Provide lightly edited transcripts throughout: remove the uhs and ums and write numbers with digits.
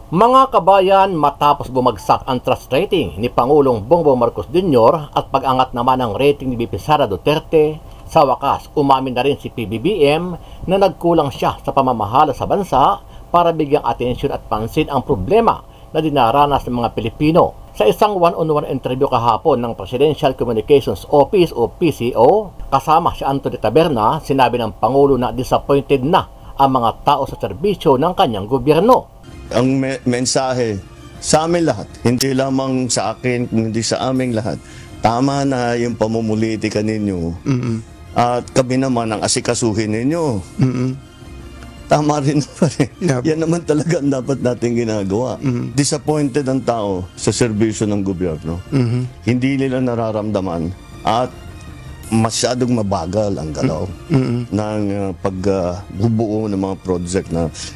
Mga kabayan, matapos bumagsak ang trust rating ni Pangulong Bongbong Marcos Jr. at pag-angat naman ng rating ni VP Sara Duterte, sa wakas umamin na rin si PBBM na nagkulang siya sa pamamahala sa bansa para bigyang atensyon at pansin ang problema na dinaranas ng mga Pilipino. Sa isang one-on-one interview kahapon ng Presidential Communications Office o PCO, kasama si Anthony Taberna, sinabi ng Pangulo na disappointed na ang mga tao sa serbisyo ng kanyang gobyerno. Ang mensahe sa amin lahat, hindi lamang sa akin, kundi sa aming lahat, tama na yung pamumulitika ninyo. At kami naman ang asikasuhin ninyo. Tama rin naman eh. Yan naman talaga ang dapat natin ginagawa. Disappointed ang tao sa serbisyo ng gobyerno. Hindi nila nararamdaman at masyadong mabagal ang galaw ng pagbubuo ng mga project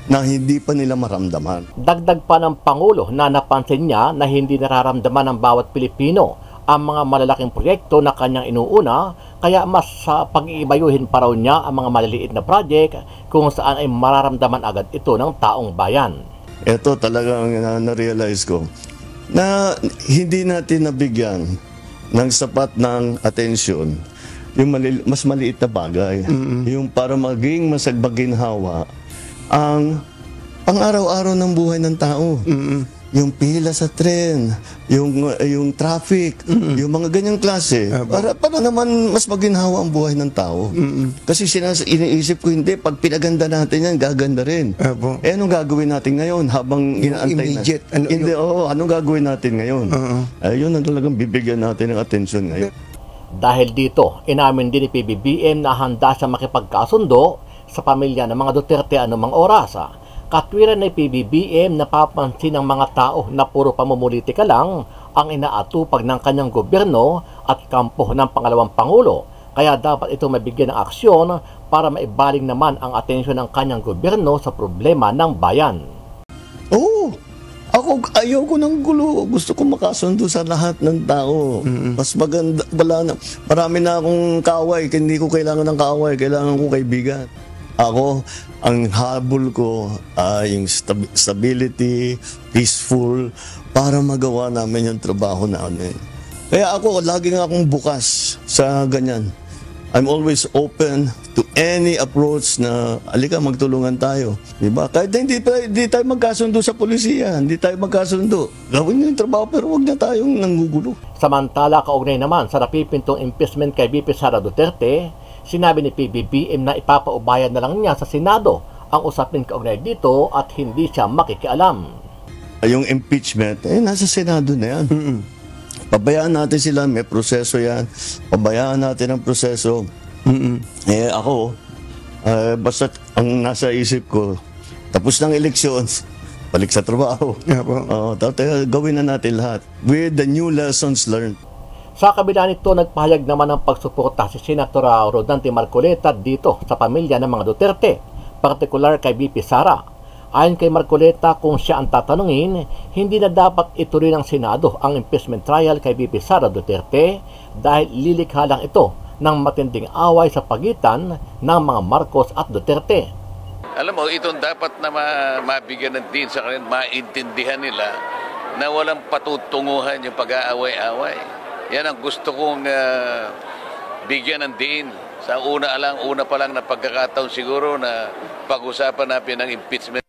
na hindi pa nila maramdaman. Dagdag pa ng Pangulo na napansin niya na hindi nararamdaman ng bawat Pilipino ang mga malalaking proyekto na kanyang inuuna, kaya mas pag-iibayuhin pa raw niya ang mga maliliit na project kung saan ay mararamdaman agad ito ng taong bayan. Ito talagang na-realize ko na hindi natin nabigyan ng sapat ng atensyon yung mas maliit na bagay, yung para maging masagbaginhawa ang pang-araw-araw ng buhay ng tao. Yung pila sa tren, yung traffic, yung mga ganyang klase, para naman mas maginhawa ang buhay ng tao. Kasi iniisip ko, hindi, pag pinaganda natin yan, gaganda rin. Eh, anong gagawin natin ngayon habang inaantay immediate, na? Anong gagawin natin ngayon? Ayun ang talagang bibigyan natin ng atensyon ngayon. Dahil dito, inamin din ni PBBM na handa siya makipagkasundo sa pamilya ng mga Duterte anumang oras. Katwiran ni PBBM na papansin ng mga tao na puro pamumulitika lang ang inaatupag ng kanyang gobyerno at kampo ng pangalawang Pangulo. Kaya dapat ito mabigyan ng aksyon para maibaling naman ang atensyon ng kanyang gobyerno sa problema ng bayan. Ako, ayaw ko ng gulo. Gusto ko makasundo sa lahat ng tao. Mas maganda, marami na akong kaaway. Hindi ko kailangan ng kaaway. Kailangan ko kaibigan. Ako, ang habol ko ay yung stability, peaceful, para magawa namin yung trabaho namin. Kaya ako, laging akong bukas sa ganyan. I'm always open to any approach na, alika, magtulungan tayo. Diba? Kahit hindi tayo magkasundo sa polisiya, hindi tayo magkasundo. Gawin nyo yung trabaho pero huwag na tayong nanggugulo. Samantala, kaugnay naman sa napipintong impeachment kay VP Sara Duterte, sinabi ni PBBM na ipapaubayan na lang niya sa Senado ang usapin kaugnay dito at hindi siya makikialam. Yung impeachment, nasa Senado na yan. Pabayaan natin sila, may proseso yan. Pabayaan natin ang proseso. Ako, basta ang nasa isip ko, tapos ng eleksyon, balik sa trabaho. Gawin na natin lahat with the new lessons learned. Sa kabila nito, nagpahayag naman ng pagsuporta si Senator Rodante Marcoleta dito sa pamilya ng mga Duterte, partikular kay VP Sara. Ayon kay Marcoleta, kung siya ang tatanungin, hindi na dapat ituloy ng Senado ang impeachment trial kay VP Sara Duterte dahil lilikha lang ito ng matinding away sa pagitan ng mga Marcos at Duterte. Alam mo, itong dapat na mabigyan ng din sa kanila, maintindihan nila na walang patutunguhan yung pag-aaway-away. Yan ang gusto kong bigyan ng din. Sa una pa lang na pagkakataon siguro na pag-usapan natin ng impeachment.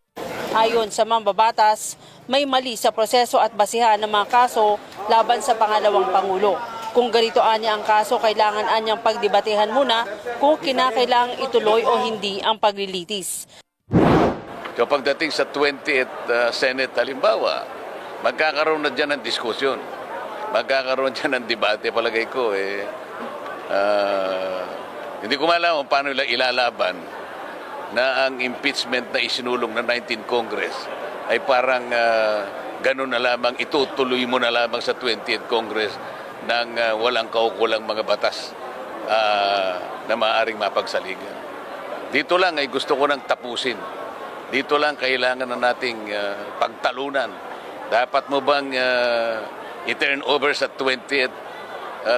Ayon sa mambabatas, may mali sa proseso at basihan ng mga kaso laban sa pangalawang Pangulo. Kung ganito anya ang kaso, kailangan anyang pagdebatehan muna kung kinakailangang ituloy o hindi ang paglilitis. Kapag dating sa 20th Senate, halimbawa, magkakaroon na dyan ng diskusyon. Magkakaroon dyan ng debate, palagay ko. Hindi ko malaman paano ilalaban na ang impeachment na isinulong ng 19th Congress ay parang ganun na lamang, itutuloy mo na lamang sa 20th Congress ng walang kaukulang mga batas na maaaring mapagsaligan. Dito lang ay gusto ko nang tapusin. Dito lang kailangan na nating pagtalunan. Dapat mo bang i-turn over sa 20th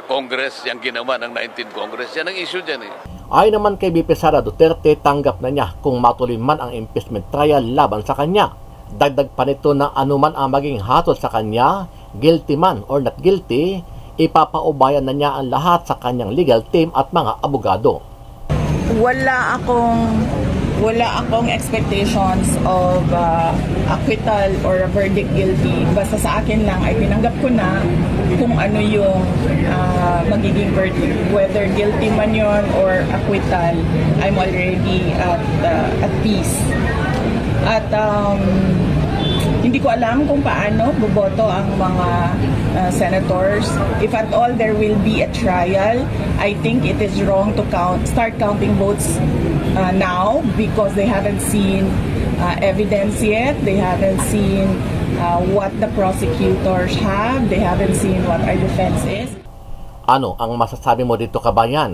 Congress yung ginawa ng 19th Congress? Yan ang issue dyan eh. Ayon naman kay VP Sara Duterte, tanggap na niya kung matuloy man ang impeachment trial laban sa kanya. Dagdag pa nito na anuman ang maging hatol sa kanya, guilty man or not guilty, ipapaubayan na niya ang lahat sa kanyang legal team at mga abogado. Wala akong expectations of acquittal or a verdict guilty. Basta sa akin lang ay tinanggap ko na kung ano yung magiging verdict. Whether guilty man yon or acquittal, I'm already at peace. At hindi ko alam kung paano boboto ang mga senators. If at all there will be a trial, I think it is wrong to start counting votes now because they haven't seen evidence yet. They haven't seen what the prosecutors have. They haven't seen what our defense is. Ano ang masasabi mo dito, kabayan?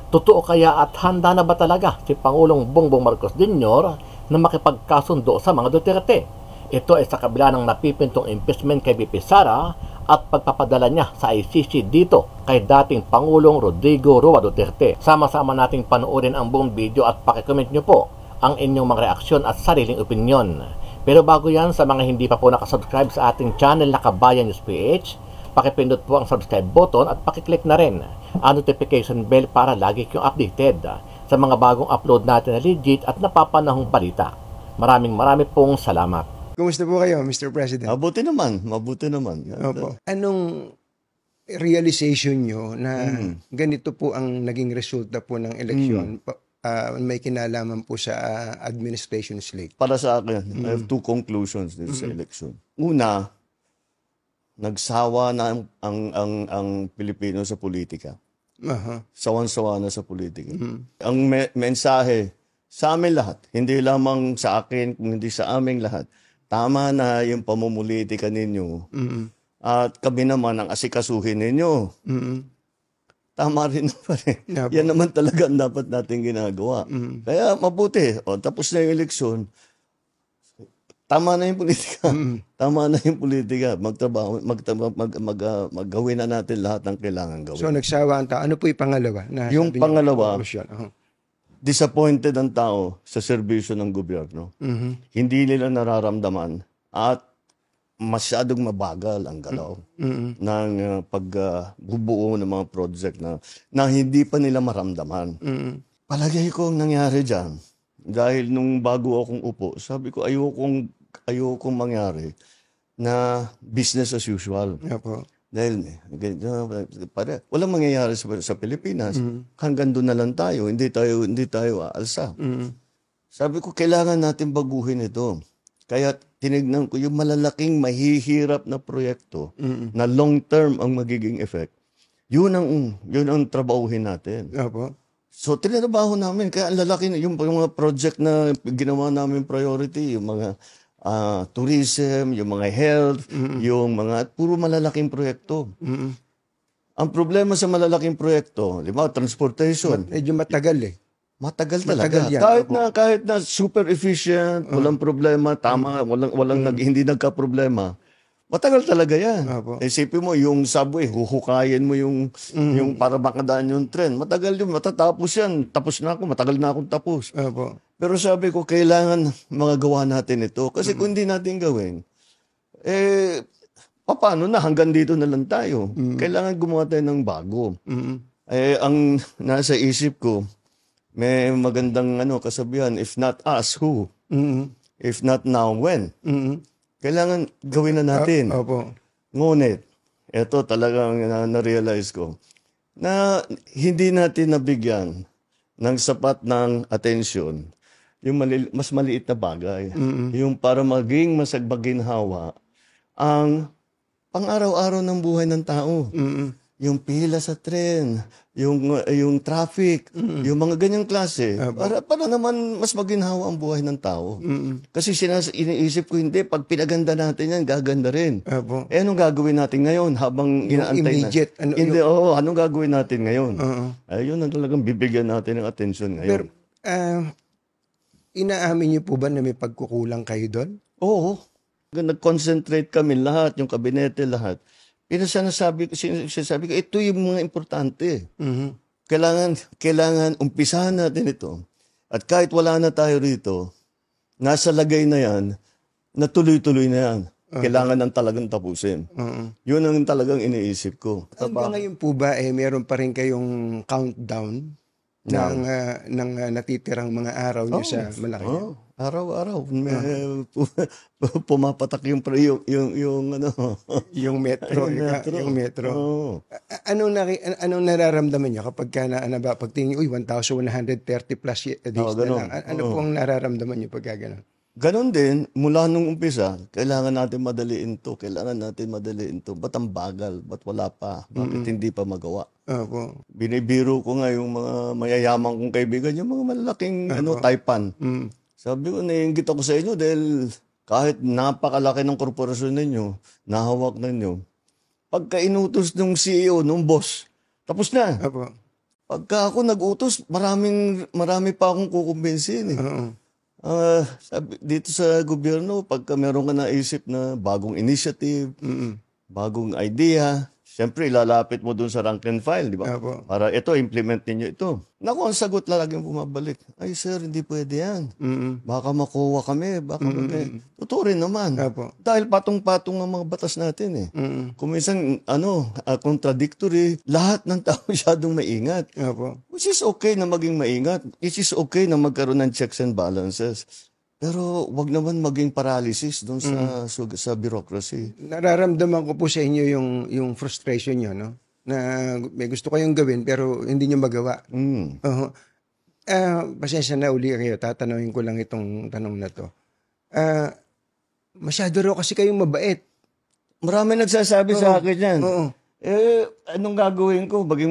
Totoo kaya at handa na ba talaga si Pangulong Bongbong Marcos Jr. na makipagkasundo sa mga Duterte? Ito ay sa kabila ng napipintong impeachment kay BP Sara at pagpapadala niya sa ICC dito kay dating Pangulong Rodrigo Roa Duterte. Sama-sama nating panoorin ang buong video at pakicomment nyo po ang inyong mga reaksyon at sariling opinyon. Pero bago yan, sa mga hindi pa po nakasubscribe sa ating channel na Kabayan News PH, pakipindot po ang subscribe button at pakiclick na rin ang notification bell para lagi kayong updated sa mga bagong upload natin na legit at napapanahong balita. Maraming pong salamat. Kumusta po kayo, Mr. President? Mabuti naman. Opo. Anong realization nyo na ganito po ang naging resulta po ng eleksyon? May kinalaman po sa administration slate. Para sa akin, I have two conclusions dito sa election. Una, nagsawa na ang Pilipino sa politika. Sawan-sawa na sa politika. Ang mensahe sa amin lahat, hindi lamang sa akin, kung hindi sa aming lahat, tama na yung pamumulitika ninyo. At kami naman ang asikasuhin ninyo. Tama rin naman eh. Yan naman talaga ang dapat natin ginagawa. Kaya mabuti. Tapos na yung eleksyon. Tama na yung politika. Tama na yung politika. Maggawin na natin lahat ng kailangan gawin. So nagsawa ang tao. Ano po yung pangalawa? Yung pangalawa, disappointed ang tao sa serbisyo ng gobyerno. Hindi nila nararamdaman at masyadong mabagal ang galaw ng pagbubuo ng mga project na hindi pa nila maramdaman. Palagay ko ang nangyari dyan, dahil nung bago akong upo, sabi ko ayokong mangyari na business as usual. Dahil walang mangyayari sa Pilipinas. Hanggang doon na lang tayo. Hindi tayo aalsa. Sabi ko, kailangan natin baguhin ito. Kaya tinignan ko yung malalaking mahihirap na proyekto na long-term ang magiging effect. Yun ang trabahuhin natin. So, tinrabaho namin. Kaya ang lalaki, yung mga project na ginawa namin priority, yung mga tourism, yung mga health, yung mga puro malalaking proyekto. Ang problema sa malalaking proyekto, transportation. Medyo matagal eh. Matagal talaga. Kahit na super efficient, walang problema, tama, hindi nagka-problema. Matagal talaga yan. Isipin mo, yung subway, huhukayin mo yung para makadaan yung tren. Matagal yun, matatapos yan. Tapos na ako, matagal na akong tapos. Pero sabi ko, kailangan magagawa natin ito. Kasi kung hindi natin gawin, paano na? Hanggang dito na lang tayo. Kailangan gumawa tayo ng bago. Ang nasa isip ko, may magandang kasabihan, if not us, who? If not now, when? Kailangan gawin na natin. Ngunit, ito talagang na-realize ko, na hindi natin nabigyan ng sapat ng atensyon yung mas maliit na bagay. Yung para maging masagbaginhawa ang pang-araw-araw ng buhay ng tao. Yung pila sa tren, yung traffic, yung mga ganyang klase. Para naman mas maginhawa ang buhay ng tao. Kasi iniisip ko, hindi, pag pinaganda natin yan, gaganda rin. Anong gagawin natin ngayon habang inaantay immediate, na? Anong gagawin natin ngayon? Ayun ang talagang bibigyan natin ng atensyon ngayon. Pero, inaamin niyo po ba na may pagkukulang kayo doon? Oo. Nag-concentrate kami lahat, yung kabinete lahat. Sinasabi ko, ito yung mga importante. Kailangan umpisahan natin ito. At kahit wala na tayo rito, nasa lagay na yan, na tuloy-tuloy na yan. Kailangan ng talagang tapusin. Yun ang talagang iniisip ko. Hanggang ngayon po ba, meron pa rin kayong countdown ng natitirang mga araw niyo sa Malacanang? Araw-araw. Pumapatak yung ano. Yung metro. Yung metro. Oo. Anong nararamdaman niyo kapag pagtingin niyo, 1,130 plus days na ganun. lang? Ano po ang nararamdaman niyo pagka ganun? Ganon din, mula nung umpisa, kailangan natin madaliin to. Ba't ang bagal? Ba't wala pa? Bakit hindi pa magawa? Opo. Binibiro ko nga yung mga mayayaman kong kaibigan, yung mga malalaking Taipan. Sabi ko, naiingit ako sa inyo dahil kahit napakalaki ng korporasyon ninyo, nahawak ninyo, pagka inutos ng CEO, ng boss, tapos na. Opo. Pagka ako nag-utos, marami pa akong kukumbinsin. Sabi, dito sa gobyerno, pagka meron ka naisip na bagong initiative, bagong idea, siyempre ilalapit mo dun sa rank and file, di ba? Opo. Para ito, implement ninyo ito. Naku, ang sagot laging bumabalik. Ay sir, hindi pwede yan. Baka makuha kami, Totoo rin naman. Opo. Dahil patong-patong ang mga batas natin eh. Kung minsan, contradictory, lahat ng tao masyadong maingat. Opo. Which is okay na maging maingat. Which is okay na magkaroon ng checks and balances. Pero wag naman maging paralysis doon sa bureaucracy. Nararamdaman ko po sa inyo yung frustration niyo, no? Na may gusto kayong gawin pero hindi niyo magawa. Pasensya na uli kayo, tatanungin ko lang itong tanong na to. Masyado raw kasi kayong mabait. Marami nagsasabi sa akin yan. Oo. Anong gagawin ko? Maging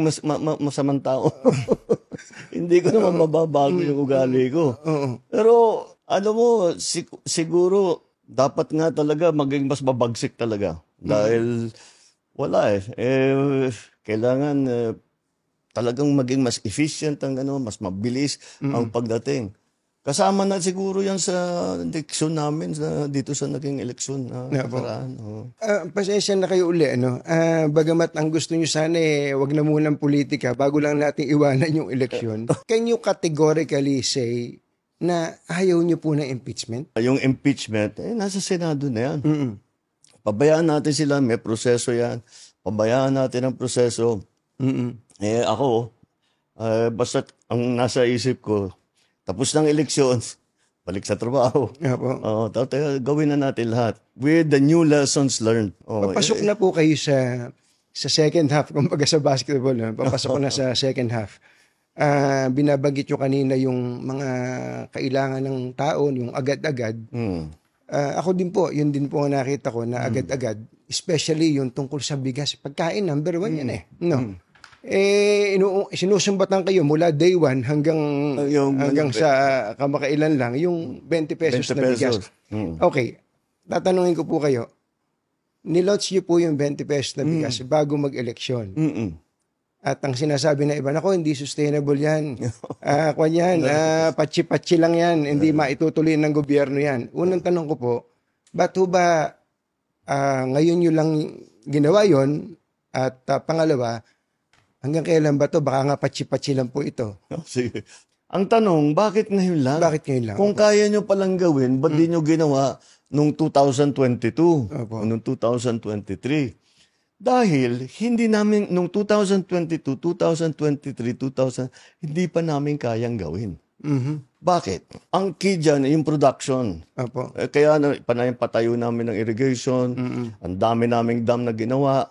masamang tao. Hindi ko naman mababago yung ugali ko. Pero, siguro, dapat nga talaga maging mas mabagsik talaga. Dahil, wala kailangan talagang maging mas efficient mas mabilis ang pagdating. Kasama na siguro yan sa eleksyon namin dito sa naging eleksyon nakaraan. Pasensya na kayo uli, bagamat ang gusto nyo sana wag na munang politika bago lang natin iwanan yung eleksyon. Can you categorically say na ayaw nyo po ng impeachment? Yung impeachment, nasa Senado na yan. Pabayaan natin sila, may proseso yan. Pabayaan natin ang proseso. Ako, basta ang nasa isip ko, tapos ng eleksyon, balik sa trabaho. Gawin na natin lahat. With the new lessons learned. Papasok na po kayo sa second half, kumbaga sa basketball. Papasok na sa second half. Binabanggit nyo kanina yung mga kailangan ng tao, yung agad-agad. Ako din po, yun din po ang nakita ko na agad-agad. Especially yung tungkol sa bigas. Pagkain, number 1 yan No? Sinusumbatan kayo mula day 1 hanggang sa kamakailan lang yung 20 pesos na bigas. Okay, tatanungin ko po kayo, nilots nyo po yung 20 pesos na bigas bago mag-eleksyon. At ang sinasabi na iba, nako, hindi sustainable yan. Patsi-patsi lang yan, hindi maitutuloy ng gobyerno yan. Unang tanong ko po, ba't ba ngayon nyo lang ginawa yon? At pangalawa, hanggang kailan ba to? Baka nga patsi-patsi lang po ito. Sige. Ang tanong, bakit ngayon lang? Bakit ngayon lang? Kung kaya nyo palang gawin, ba't di nyo ginawa nung 2022? Nung 2023? Dahil hindi namin, nung 2022, 2023, hindi pa namin kayang gawin. Bakit? Ang key dyan, yung production. Kaya patayo namin ng irrigation, ang dami naming dam na ginawa,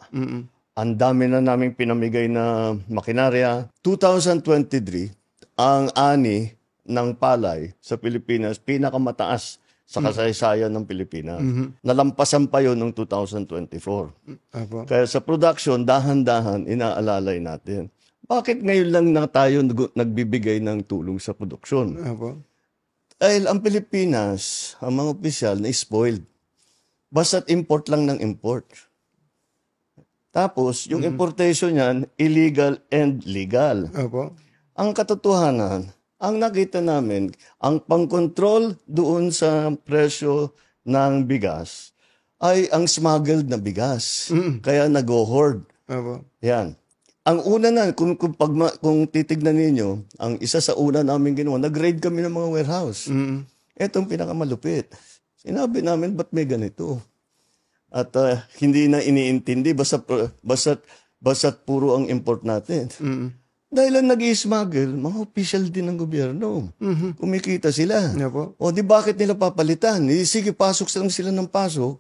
ang dami na naming pinamigay na makinarya. 2023, ang ani ng palay sa Pilipinas, pinakamataas sa kasaysayan ng Pilipinas. Nalampasan pa yun noong 2024. Kaya sa production, dahan-dahan, inaalalay natin. Bakit ngayon lang na tayo nagbibigay ng tulong sa produksyon? Dahil ang Pilipinas, ang mga opisyal, na-spoiled. Basta't import lang ng import. Tapos, yung importation niyan, illegal and legal. Ang katotohanan, ang nakita namin, ang pang-control doon sa presyo ng bigas ay ang smuggled na bigas. Kaya nag-hoard. Yan. Ang una na, kung titignan ninyo, ang isa sa una namin ginawa, nag-raid kami ng mga warehouse. Itong pinakamalupit. Sinabi namin, ba't may ganito? At hindi na iniintindi, basta't puro ang import natin. Dahil ang nag-i-smuggle, mga official din ng gobyerno. Kumikita sila. O di bakit nila papalitan? Sige, pasok lang sila ng pasok.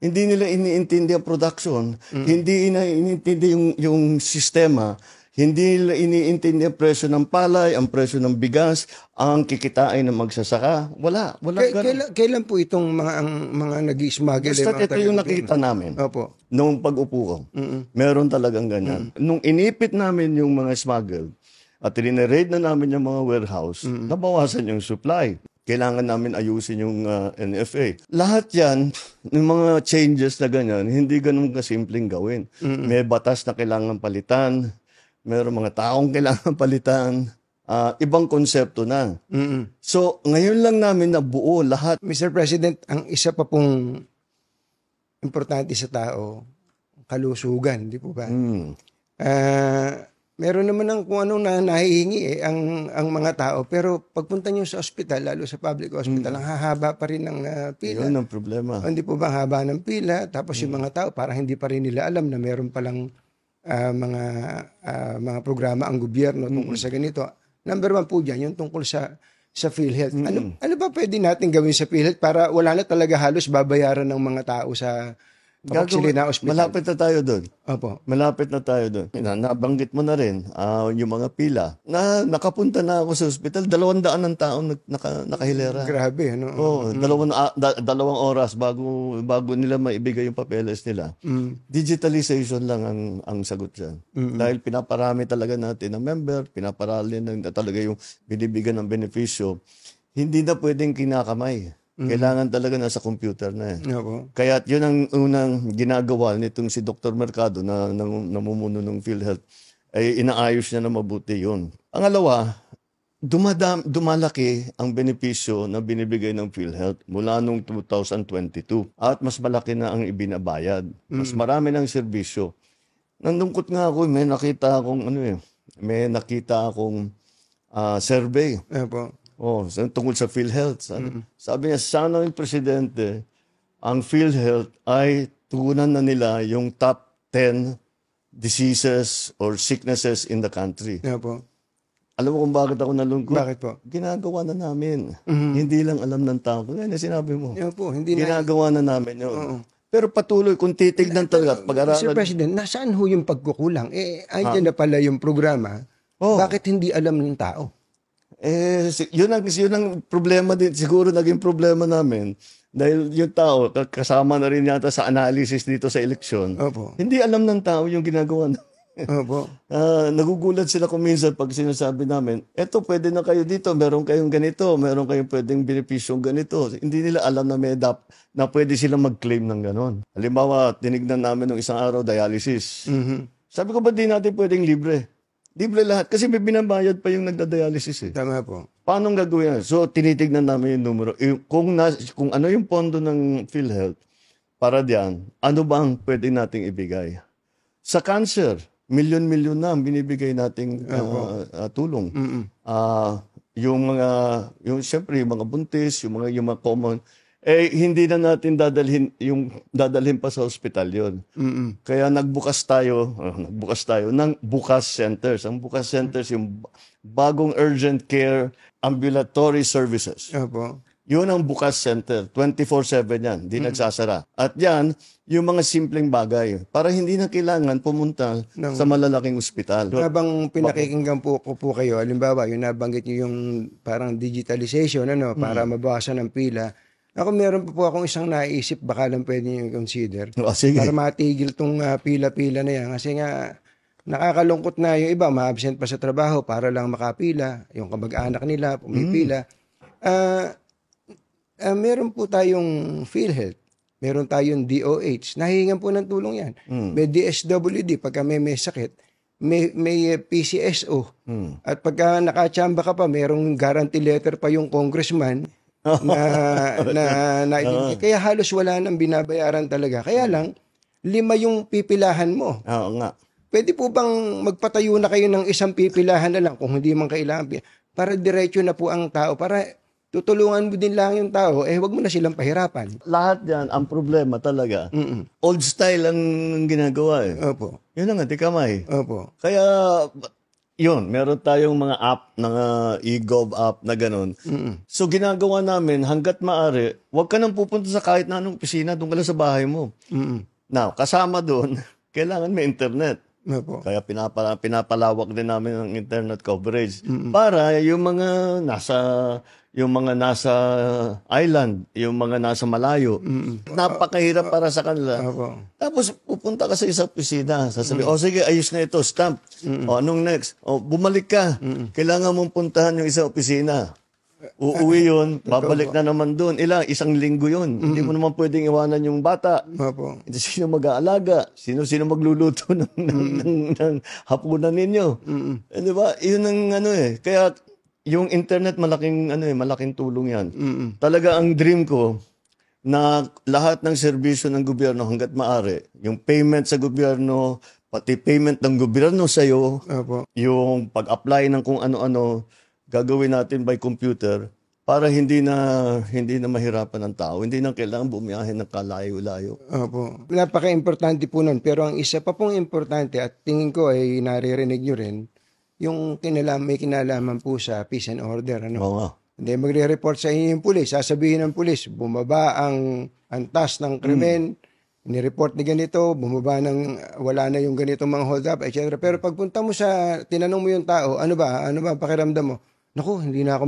Hindi nila iniintindi ang production. Hindi nila iniintindi yung sistema. Hindi nila iniintindi ang presyo ng palay, ang presyo ng bigas, ang kikitain ng magsasaka. Wala ganun. Kailan po itong mga nag-i-smuggle? Basta ito yung nakita namin. Opo. Nung pag-upo ko. Meron talagang ganyan. Nung inipit namin yung mga smuggle at rineraid na namin yung mga warehouse, nabawasan yung supply. Kailangan namin ayusin yung NFA. Lahat yan, yung mga changes na ganyan, hindi ganun kasimpleng gawin. May batas na kailangan palitan, mayroong mga taong kailangan palitan, ibang konsepto na. So, ngayon lang namin nabuo lahat. Mr. President, ang isa pa pong importante sa tao, kalusugan, di po ba? Meron naman ng kung anong nahihingi ang mga tao, pero pagpunta nyo sa ospital, lalo sa public hospital, ang hahaba pa rin ng pila. Yun ang problema. Hindi po ba ang haba ng pila? Tapos yung mga tao, parang hindi pa rin nila alam na meron palang mga programa ang gobyerno tungkol sa ganito. Number 1 po dyan, yung tungkol sa PhilHealth. Ano ba pwede natin gawin sa PhilHealth para wala na talaga halos babayaran ng mga tao sa Papaksili na ospital? Malapit na tayo doon. Opo. Malapit na tayo doon. Nabanggit mo na rin yung mga pila. Nakapunta na ako sa ospital, 200 ng tao nakahilera. Grabe, ano? Dalawang oras bago nila maibigay yung papeles nila. Digitalization lang ang sagot dyan. Dahil pinaparami talaga natin ang member, pinaparami na talaga yung binibigyan ng benepisyo. Hindi na pwedeng kinakamay. Kailangan talaga nasa computer na. Kaya yun ang unang ginagawa nitong si Dr. Mercado na namumuno ng PhilHealth, ay inaayos niya na mabuti yun. Pangalawa, dumalaki ang benepisyo na binibigay ng PhilHealth mula noong 2022 at mas malaki na ang ibinabayad. Mas marami ng serbisyo. Nandungkot nga ako, may nakita akong survey. Tungkol sa PhilHealth. Sabi niya, sana yung presidente, ang PhilHealth ay tugunan na nila yung top 10 diseases or sicknesses in the country. Alam mo kung bakit ako nalungkot? Bakit po? Ginagawa na namin. Hindi lang alam ng tao. Kaya sinabi mo. Ginagawa na namin yun. Pero patuloy, kung titignan talaga, pag-aralan. Mr. President, nasaan ho yung pagkukulang? Andyan na pala yung programa. Bakit hindi alam ng tao? Yun ang problema din. Siguro naging problema namin. Dahil yung tao, kasama na rin yata sa analysis dito sa eleksyon. Hindi alam ng tao yung ginagawa namin. Nagugulat sila kung minsan pag sinasabi namin, eto pwede na kayo dito, meron kayong ganito, meron kayong pwedeng benepisyong ganito. Hindi nila alam na pwede silang mag-claim ng ganon. Halimbawa, tinignan namin ng isang araw, dialysis. Sabi ko, ba di natin pwedeng libre? Libre lahat. Kasi may binabayad pa yung nagda-dialysis. Tama po. Paano gagawin yan? So, tinitignan namin yung numero. Kung ano yung pondo ng PhilHealth para diyan, ano ba ang pwede nating ibigay? Sa cancer, milyon-milyon na ang binibigay nating tulong. Siyempre, yung mga buntis, yung mga common, hindi na natin dadalhin pa sa ospital yon. Kaya nagbukas tayo ng Bukas Centers. Ang Bukas Centers, yung bagong urgent care ambulatory services. Yun ang Bukas Center. 24/7 yan. Hindi nagsasara. At yan, yung mga simpleng bagay. Para hindi na kailangan pumunta sa malalaking ospital. Habang pinakikinggan po kayo, halimbawa, yung nabanggit nyo yung parang digitalization, para mabawasan ng pila. Ako meron po akong isang naisip, baka lang pwede nyo consider. Para matigil tong pila-pila na yan. Kasi nga, nakakalungkot na yung iba, ma-absent pa sa trabaho para lang makapila. Yung kamag-anak nila, pumipila. Meron po tayong PhilHealth. Meron tayong DOH. Nahihingan po ng tulong yan. May DSWD, pagka may sakit. May PCSO. At pagka nakachamba ka pa, merong guarantee letter pa yung congressman kaya halos wala nang binabayaran talaga. Kaya lang, 5 yung pipilahan mo. Oo nga. Pwede po bang magpatayo na kayo ng isang pipilahan na lang kung hindi man kailangan para diretso na po ang tao para tutulungan mo din lang yung tao, wag mo na silang pahirapan. Lahat yan, ang problema talaga, Mm-mm. old style ang ginagawa eh. Opo. Yun na nga, di kamay. Opo. Kaya, yun, meron tayong mga app, e-gov app na ganun. Mm-mm. So, ginagawa namin, hanggat maaari, huwag ka nang pupunta sa kahit na anong opisina, doon ka lang sa bahay mo. Mm-mm. Now, kasama doon, kailangan may internet. Opo. Kaya pinapalawak din namin ang internet coverage para yung mga nasa island, yung mga nasa malayo, napakahirap para sa kanila. Opo. Tapos pupunta ka sa isang opisina, sasabihin, sige, ayos na ito, stamp. O anong next? O bumalik ka. Kailangan mong puntahan yung isang opisina. Uuwi yun, babalik na naman doon. Isang linggo yun. Hindi mo naman pwedeng iwanan yung bata. Opo. Sino mag-aalaga? Sino magluluto ng hapunan ninyo? Di ba? Yun ang Kaya yung internet malaking tulong yan. Talaga ang dream ko na lahat ng serbisyo ng gobyerno hangga't maaari, yung payment sa gobyerno, pati payment ng gobyerno sa iyo, Opo. yung pag-apply ng kung ano-ano, gagawin natin by computer para hindi na mahirapan ang tao. Hindi na kailangan bumiyahe ng kalayo-layo. Opo. Napaka-importante po nun. Pero ang isa pa pong importante at tingin ko ay naririnig nyo rin, yung may kinalaman po sa peace and order. Oo nga. Hindi magre-report sa inyo yung pulis. Sasabihin ng pulis, bumaba ang antas ng krimen, ni-report ni ganito, bumaba wala na yung ganitong mga hold up, etc. Pero pagpunta mo tinanong mo yung tao, ano ba pakiramdam mo? Naku, hindi na ako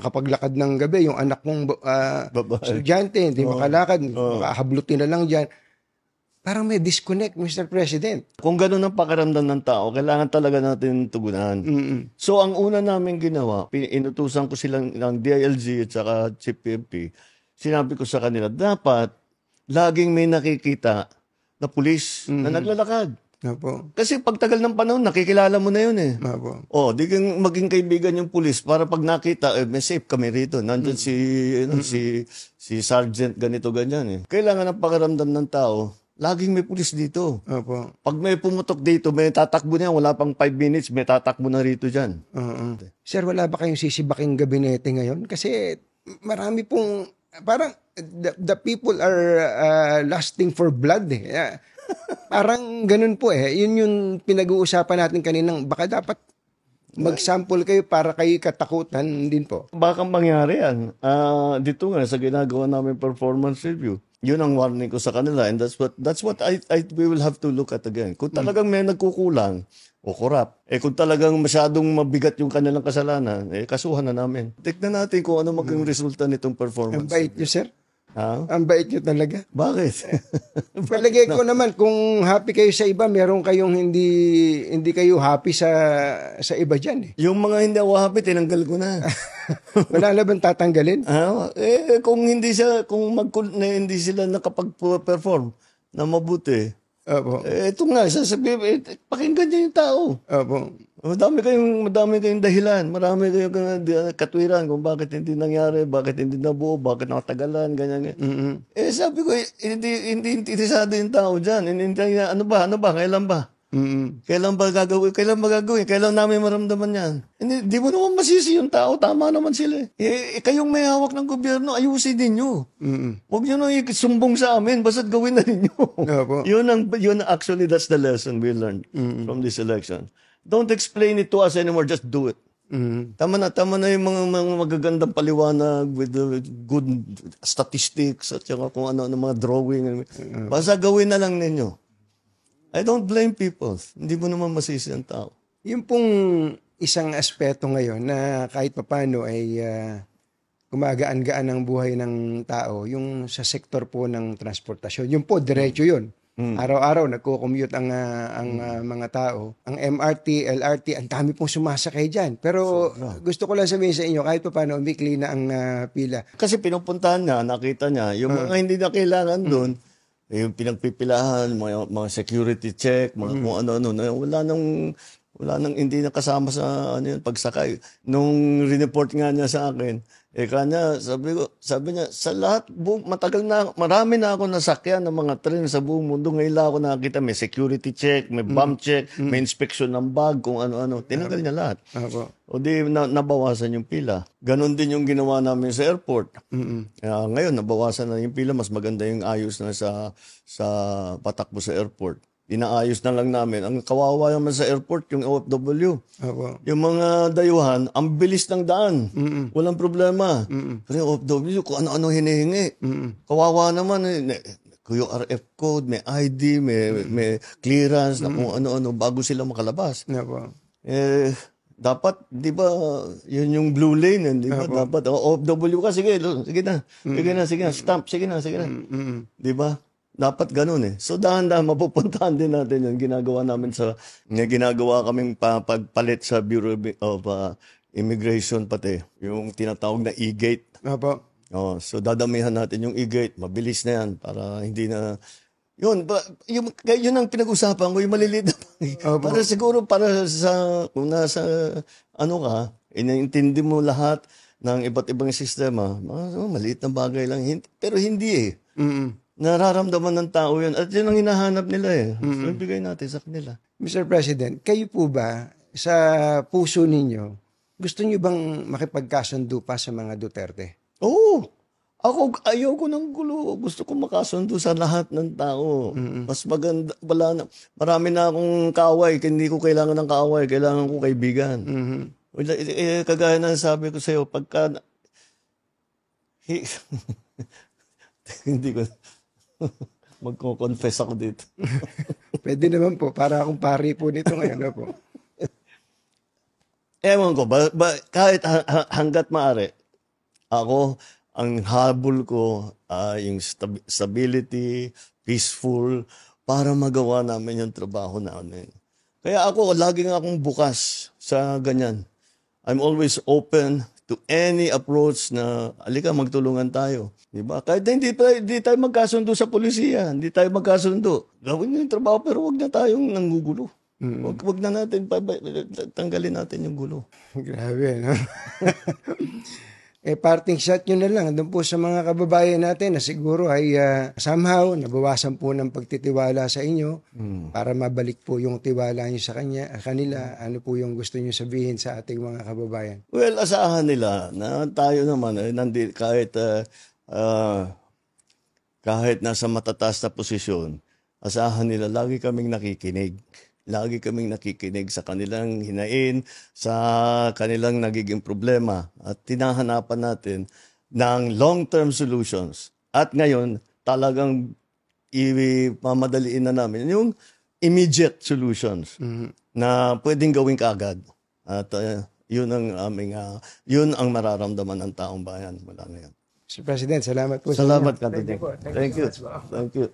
makapaglakad ng gabi. Yung anak kong estudyante, hindi makalakad, makahablutin na lang dyan. Parang may disconnect, Mr. President. Kung gano'n ang pakiramdam ng tao, kailangan talaga natin tugunan. So, ang una namin ginawa, inutusan ko silang ng DILG at saka Chief PNP. Sinabi ko sa kanila, dapat laging may nakikita na pulis na naglalakad. Opo. Kasi pagtagal ng panahon, nakikilala mo na yun eh. Opo. Di kang maging kaibigan yung pulis para pag nakita, may safe kami rito. Nandun si Sergeant ganito ganyan eh. Kailangan ang pakiramdam ng tao, laging may pulis dito. Opo. Pag may pumutok dito, may tatakbo na yan. Wala pang 5 minutes, may tatakbo na rito dyan. Sir, wala ba kayong sisibaking gabinete ngayon? Kasi marami pong, parang the people are lusting for blood eh. Parang ganun po eh. Yun yung pinag-uusapan natin kaninang, baka dapat mag-sample kayo para kayo katakutan din po. Baka mangyari yan. Dito nga, sa ginagawa namin performance review, yun ang warning ko sa kanila, and that's what we will have to look at again. Kung talagang may nagkukulang o corrupt, kung talagang masyadong mabigat yung kanilang kasalanan, kasuhan na namin. Tignan natin kung ano maging resulta nitong performance. Ang bait nyo, sir. Ha? Ang bait nyo talaga. Bakit? Palagay ko naman, kung happy kayo sa iba, meron kayong hindi kayo happy sa iba dyan eh. Yung mga hindi ako happy, tinanggal ko na. Wala na bang tatanggalin? Kung hindi sila nakapag-perform na mabuti, Opo. ito nga, sasabihin, pakinggan niya yung tao. Opo. Madami kayong dahilan, marami kayong katwiran kung bakit hindi nangyari, bakit hindi nabuo, bakit nakatagalan, ganyan. Sabi ko, hindi interesado yung tao dyan. Ano ba, kailan ba? Kailan ba gagawin? Kailan namin maramdaman yan? Hindi mo naman masisi yung tao, tama naman sila. Kayong may hawak ng gobyerno, ayusin ninyo. Huwag nyo nang isumbong sa amin, basta't gawin na ninyo. Actually, that's the lesson we learned from this election. Don't explain it to us anymore, just do it. Tama na yung mga magagandang paliwanag with the good statistics at saka kung ano mga drawing. Basta gawin na lang ninyo. I don't blame people. Hindi mo naman masisi ang tao. Yung pong isang aspeto ngayon na kahit papano ay gumagaan-gaan ang buhay ng tao, yung sa sektor po ng transportasyon. Yung po, diretso yun. Araw-araw, nagko-commute ang mga tao. Ang MRT, LRT, ang dami pong sumasakay dyan. Pero gusto ko lang sabihin sa inyo, kahit paano, umikli na ang pila. Kasi pinupuntahan niya, nakita niya, yung mga hindi na kailangan doon, yung pinagpipilahan, mga security check, mga kung ano-ano, wala nang Wala nang, hindi na kasama sa ano yun, pagsakay. Nung report nga niya sa akin, kanya, sabi niya, sa lahat, matagal na, marami na ako nasakyan ng mga tren sa buong mundo. Ngayon lang ako nakakita, may security check, may bomb check, may inspection ng bag, kung ano-ano. Tinanggal niya lahat. O di, nabawasan yung pila. Ganon din yung ginawa namin sa airport. Ngayon, nabawasan na yung pila, mas maganda yung ayos na sa patakbo sa airport. Inaayos na lang namin. Ang kawawa naman sa airport, yung OFW. Yung mga dayuhan, ang bilis ng daan. Walang problema. Pero yung OFW, kung ano-ano hinihingi. Kawawa naman. Yung RF code, may ID, may clearance, na kung ano-ano, bago sila makalabas. Dapat, di ba, yun yung blue lane, di ba? Dapat, OFW ka, sige na. Sige na, stamp, sige na. Di ba? Dapat ganun eh. So dahan-dahan mapupuntahan din natin yung ginagawa namin ginagawa kaming pagpalit sa Bureau of Immigration pati. Yung tinatawag na e-gate. So dadamihan natin yung e-gate. Mabilis na yan para hindi na... Yun ang pinag-usapan ko, yung maliliit na para siguro, kung nasa, iniintindi mo lahat ng iba't ibang sistema, maliit na bagay lang. Pero hindi eh. Nararamdaman ng tao yun. At yun ang hinahanap nila eh. So, ibigay natin sa kanila. Mr. President, kayo po ba, sa puso ninyo, gusto niyo bang makipagkasundo pa sa mga Duterte? Oo. Ako, ayoko ng gulo. Gusto ko makasundo sa lahat ng tao. Mas maganda, marami na akong kaaway. Hindi ko kailangan ng kaaway. Kailangan ko kaibigan. Kagaya na sabi ko sa'yo, pagka... hindi ko... Magko-confess ako dito. Pwede naman po, para akong pari po nito ngayon po. Ewan ko, kahit hanggat maaari, ako, ang habol ko, yung stability, peaceful, para magawa namin yung trabaho namin. Kaya ako, laging akong bukas sa ganyan. I'm always open to any approach na, alika, magtulungan tayo. Diba? Kahit hindi tayo magkasundo sa polisiya, hindi tayo magkasundo. Gawin nyo yung trabaho, pero wag na tayong nanggugulo. Wag na natin, tanggalin natin yung gulo. Grabe, no? Parting shot nyo na lang doon po sa mga kababayan natin na siguro ay somehow nabawasan po ng pagtitiwala sa inyo para mabalik po yung tiwala nyo sa kanila. Ano po yung gusto nyo sabihin sa ating mga kababayan? Well, asahan nila na tayo naman, kahit nasa matataas na posisyon, asahan nila, lagi kaming nakikinig. Lagi kaming nakikinig sa kanilang hinain, sa kanilang nagiging problema. At tinahanapan natin ng long-term solutions. At ngayon, talagang ipamadaliin na namin yung immediate solutions na pwedeng gawin kaagad. At yun ang mararamdaman ng taong bayan mula ngayon. Mr. President, salamat po. Salamat ka. Thank you.